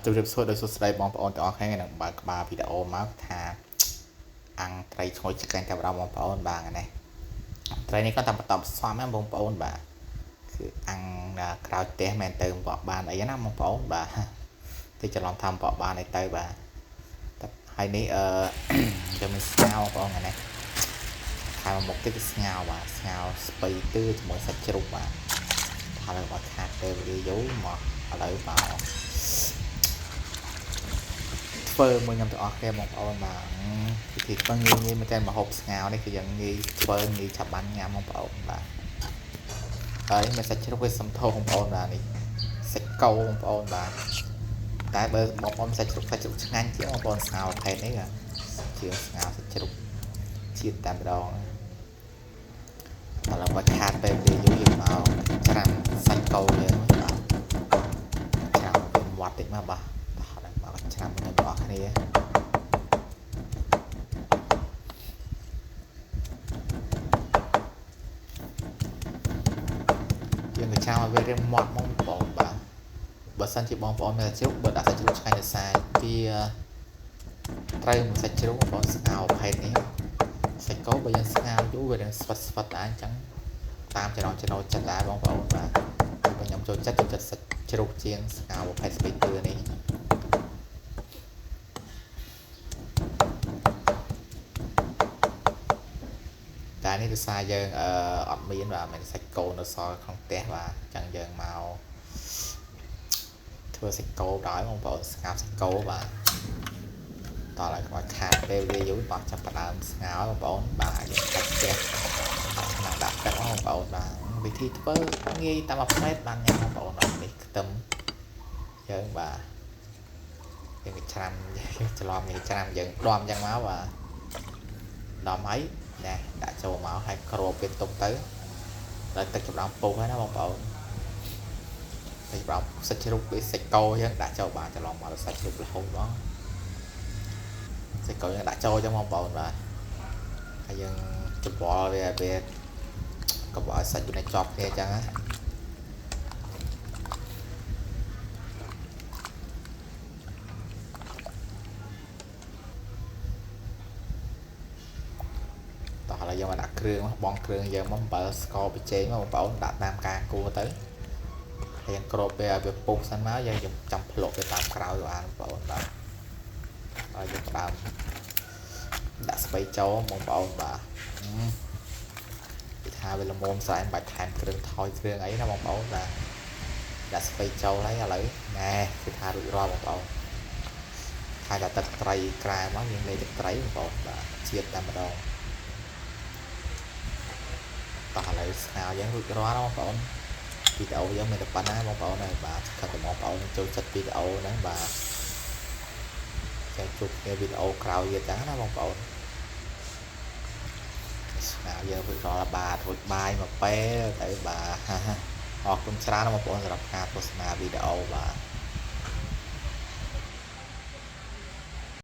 ជម្រាបសួរដោយសួស្តីបងប្អូនទាំងអស់គ្នានឹងបើកក្បាលវីដេអូមកថាអង្គត្រីឈ្ងុយឆ្កែតែម្ដងបងប្អូនបាទនេះត្រីនេះគាត់តែបន្តស្វាមណាបងប្អូនបាទគឺអង្គក្រោយផ្ទះមែនទៅបកបានអីណាបងប្អូនបាទទីច្រឡំថាបកបានអីទៅបាទតែហើយនេះจะមានស្ងោបងប្អូននេះខាងមុខទៀតគឺស្ងោបាទស្ងោស្ពៃទឺជាមួយសាច់ជ្រូកបាទហើយបើខាតទៅវាយូរមកឥឡូវមកធ្វើមួយខ្ញុំទាំងអស់គ្នាបងប្អូនបាទពិធីធ្វើងាយមែនតែម្ហូបស្ងោនេះគឺយ៉ាងងាយធ្វើងាយឆាប់បានញ៉ាំបងប្អូនបាទហើយមានសាច់ជ្រូកវាសំថោបងប្អូនបាទនេះសាច់កោបងប្អូនបាទតែបើបងប្អូនសាច់ជ្រូកឆ្ងាញ់ជាងបងប្អូនស្ងោប្រភេទនេះជាស្ងោសាច់ជ្រូកជាតិតែម្ដងតែឡើយបើខាតពេលវាយូរយើងមកច្រាំសាច់កោយើងបាទច្រាំវាវត្តតិចមកបាទឆ្នាំនេះបងប្អូនគ្នាយើងក៏ចាំឲ្យវារៀងមាត់មកបងប្អូនបាទបើសិនជាបងប្អូនមានសាច់ជ្រូកបើដាក់សាច់ជ្រូកឆ្ងាញ់ទៅសាយវាត្រូវមួយសាច់ជ្រូកបងប្អូនស្ងោប្រភេទនេះសាច់គោបើយើងស្ងោយូរវារៀងស្វិតដែរអញ្ចឹងតាមចំណូលចិត្តដែរបងប្អូនបាទបើខ្ញុំចូលចិត្តសាច់ជ្រូកជាងស្ងោប្រភេទស្ពៃទឿនេះតែនេះភាសាយើងអត់មានបាទមានសាច់គោនៅសល់ក្នុងផ្ទះបាទអញ្ចឹងយើងមកធ្វើសាច់គោដល់បងប្អូនស្ងោសាច់គោបាទតោះឲ្យខ្វះខាតពេលវាយូរបាទចាប់ផ្ដើមស្ងោបងប្អូនបាទយើងកាត់ផ្ទះឆ្នាំដាក់ទឹកបងប្អូនបាទវិធីធ្វើងាយតាមផ្នែកបានញ៉ាំបងប្អូនអត់នេះខ្ទឹមយើងបាទយើងច្រាំច្រឡំយើងច្រាំយើងដមអញ្ចឹងមកបាទដមហើយណែដាក់ចូលមកឲ្យគ្របវាទុកទៅដល់ទឹកចាប់ពុះហើយណាបងប្អូនទឹកចាប់សាច់ជ្រូកវាសាច់កោអញ្ចឹងដាក់ចូលបាទច្រឡំមកដល់សាច់ជ្រូករហូតបងសាច់កោយើងដាក់ចូលអញ្ចឹងបងប្អូនបាទហើយយើងច្របល់វាកុំឲ្យសាច់វាជាប់គ្នាអញ្ចឹងណាហើយយើងមកដាក់គ្រឿងបងគ្រឿងយើងមកអំបិលស្ករប៊ីចេងមកបងប្អូនដាក់តាមការគួរទៅហើយគ្របវាឲ្យវាពុះសិនមកយើងចាំភ្លុកវាតាមក្រោយបានបងប្អូនបាទហើយយើងដើមដាក់ស្ពៃចូលបងប្អូនបាទពីថាវាល្មមស្អាតបាច់ថែមគ្រឿងថយគ្រឿងអីណាបងប្អូនបាទដាក់ស្ពៃចូលហើយឥឡូវណែគឺថារួចរាល់បងប្អូនហើយដាក់ទឹកត្រីក្រែមកយើងលេទឹកត្រីបងប្អូនបាទជាតិតែម្ដងតោះឥឡូវស្ងោយើងរួចរាល់បងប្អូនវីដេអូយើងមានតែប៉ុណ្ណាបងប្អូនហើយបាទខិតតែបងប្អូនចូលចិត្តវីដេអូហ្នឹងបាទចាជួបគ្នាវីដេអូក្រោយទៀតចឹងណាបងប្អូនស្ងោយើងរួចរាល់បាទរួចបាយមកពេលទៅបាទអរគុណច្រើនបងប្អូនសម្រាប់ការទស្សនាវីដេអូបាទ